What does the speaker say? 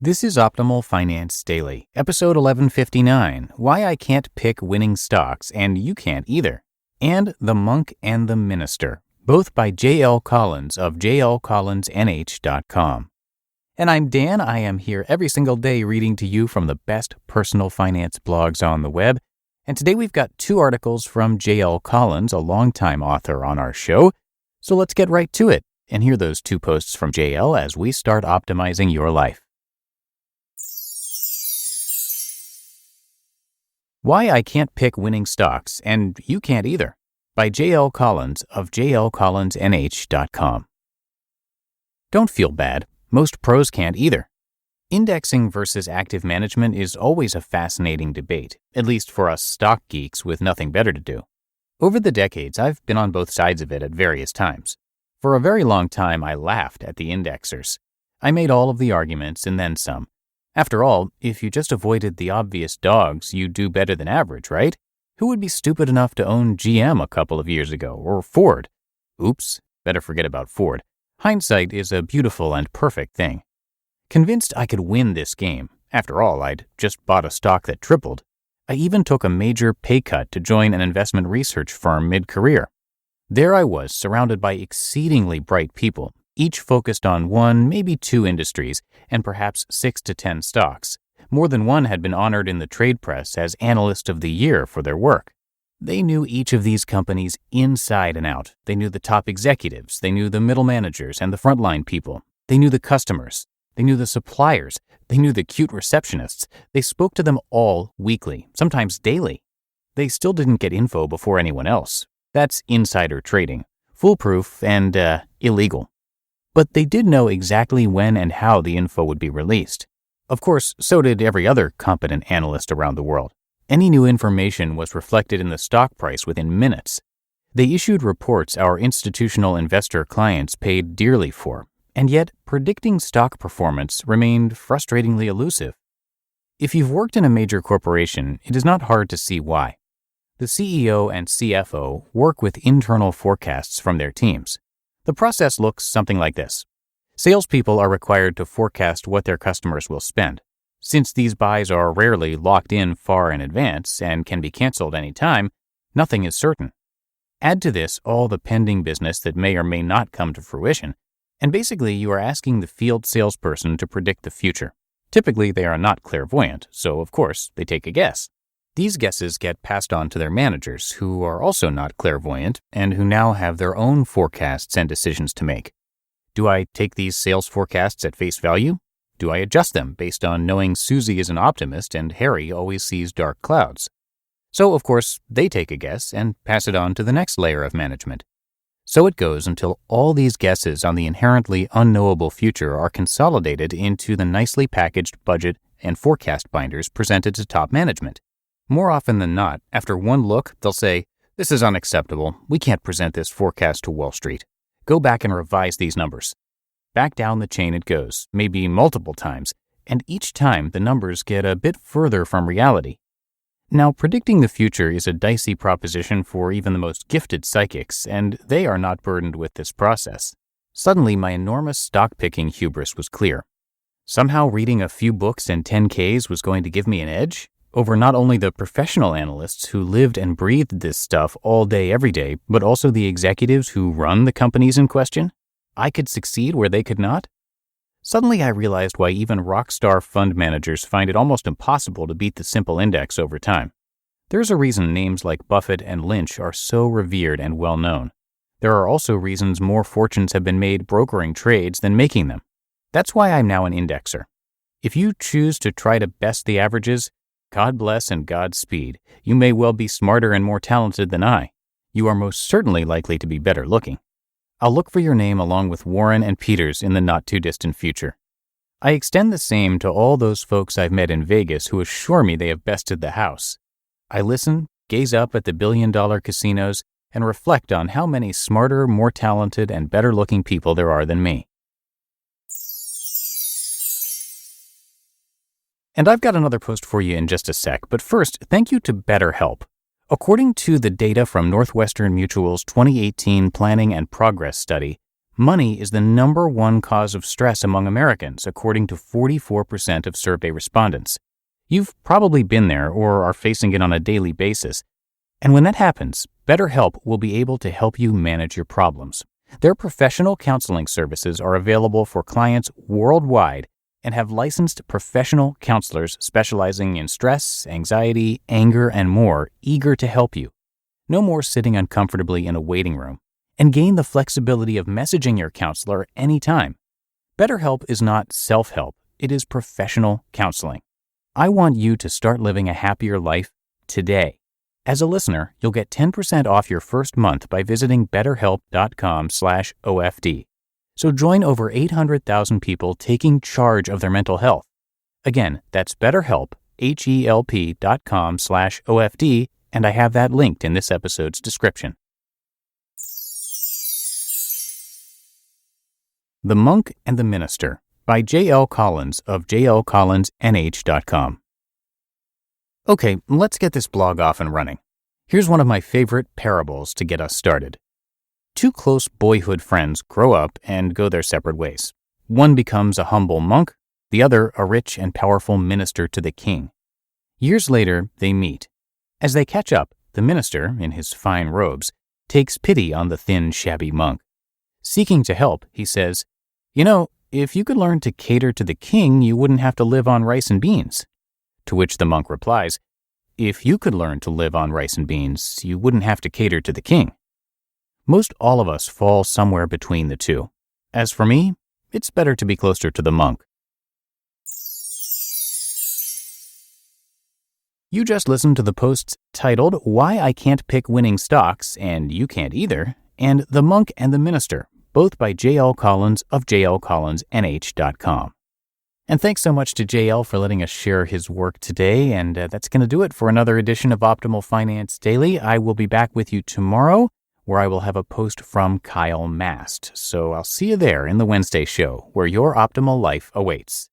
This is Optimal Finance Daily, episode 1159, Why I Can't Pick Winning Stocks and You Can't Either, and The Monk and the Minister, both by JL Collins of JLCollinsNH.com. And I'm Dan. I am here every single day reading to you from the best personal finance blogs on the web. And today we've got two articles from JL Collins, a longtime author on our show. So let's get right to it and hear those two posts from JL as we start optimizing your life. Why I Can't Pick Winning Stocks and You Can't Either, by JL Collins of JLCollinsNH.com. Don't feel bad. Most pros can't either. Indexing versus active management is always a fascinating debate, at least for us stock geeks with nothing better to do. Over the decades, I've been on both sides of it at various times. For a very long time, I laughed at the indexers. I made all of the arguments and then some. After all, if you just avoided the obvious dogs, you'd do better than average, right? Who would be stupid enough to own GM a couple of years ago, or Ford? Oops, better forget about Ford. Hindsight is a beautiful and perfect thing. Convinced I could win this game, after all, I'd just bought a stock that tripled. I even took a major pay cut to join an investment research firm mid-career. There I was, surrounded by exceedingly bright people, each focused on one, maybe two industries, and perhaps 6 to 10 stocks. More than one had been honored in the trade press as Analyst of the Year for their work. They knew each of these companies inside and out. They knew the top executives. They knew the middle managers and the frontline people. They knew the customers. They knew the suppliers. They knew the cute receptionists. They spoke to them all weekly, sometimes daily. They still didn't get info before anyone else. That's insider trading, foolproof and illegal. But they did know exactly when and how the info would be released. Of course, so did every other competent analyst around the world. Any new information was reflected in the stock price within minutes. They issued reports our institutional investor clients paid dearly for, and yet predicting stock performance remained frustratingly elusive. If you've worked in a major corporation, it is not hard to see why. The CEO and CFO work with internal forecasts from their teams. The process looks something like this. Salespeople are required to forecast what their customers will spend. Since these buys are rarely locked in far in advance and can be canceled any time, nothing is certain. Add to this all the pending business that may or may not come to fruition, and basically you are asking the field salesperson to predict the future. Typically, they are not clairvoyant, so of course, they take a guess. These guesses get passed on to their managers, who are also not clairvoyant and who now have their own forecasts and decisions to make. Do I take these sales forecasts at face value? Do I adjust them based on knowing Susie is an optimist and Harry always sees dark clouds? So, of course, they take a guess and pass it on to the next layer of management. So it goes until all these guesses on the inherently unknowable future are consolidated into the nicely packaged budget and forecast binders presented to top management. More often than not, after one look, they'll say, "This is unacceptable. We can't present this forecast to Wall Street. Go back and revise these numbers." Back down the chain it goes, maybe multiple times, and each time the numbers get a bit further from reality. Now, predicting the future is a dicey proposition for even the most gifted psychics, and they are not burdened with this process. Suddenly, my enormous stock-picking hubris was clear. Somehow reading a few books and 10Ks was going to give me an edge over not only the professional analysts who lived and breathed this stuff all day, every day, but also the executives who run the companies in question. I could succeed where they could not? Suddenly I realized why even rock star fund managers find it almost impossible to beat the simple index over time. There's a reason names like Buffett and Lynch are so revered and well known. There are also reasons more fortunes have been made brokering trades than making them. That's why I'm now an indexer. If you choose to try to best the averages, God bless and Godspeed. You may well be smarter and more talented than I. You are most certainly likely to be better looking. I'll look for your name along with Warren and Peters in the not-too-distant future. I extend the same to all those folks I've met in Vegas who assure me they have bested the house. I listen, gaze up at the billion-dollar casinos, and reflect on how many smarter, more talented, and better-looking people there are than me. And I've got another post for you in just a sec, but first, thank you to BetterHelp. According to the data from Northwestern Mutual's 2018 Planning and Progress Study, Money is the number one cause of stress among Americans, according to 44% of survey respondents. You've probably been there or are facing it on a daily basis. And when that happens, BetterHelp will be able to help you manage your problems. Their professional counseling services are available for clients worldwide and have licensed professional counselors specializing in stress, anxiety, anger, and more, eager to help you. No more sitting uncomfortably in a waiting room. And gain the flexibility of messaging your counselor anytime. BetterHelp is not self-help, it is professional counseling. I want you to start living a happier life today. As a listener, you'll get 10% off your first month by visiting betterhelp.com/OFD. So join over 800,000 people taking charge of their mental health. Again, that's BetterHelp, HELP.com/OFD, and I have that linked in this episode's description. The Monk and the Minister by JL Collins of JLCollinsNH.com. Okay, let's get this blog off and running. Here's one of my favorite parables to get us started. Two close boyhood friends grow up and go their separate ways. One becomes a humble monk, the other a rich and powerful minister to the king. Years later, they meet. As they catch up, the minister, in his fine robes, takes pity on the thin, shabby monk. Seeking to help, he says, "You know, if you could learn to cater to the king, you wouldn't have to live on rice and beans." To which the monk replies, "If you could learn to live on rice and beans, you wouldn't have to cater to the king." Most all of us fall somewhere between the two. As for me, it's better to be closer to the monk. You just listened to the posts titled "Why I Can't Pick Winning Stocks and You Can't Either" and "The Monk and the Minister," both by JL Collins of JLCollinsNH.com. And thanks so much to JL for letting us share his work today, and that's going to do it for another edition of Optimal Finance Daily. I will be back with you tomorrow, where I will have a post from Kyle Mast. So I'll see you there in the Wednesday show, where your optimal life awaits.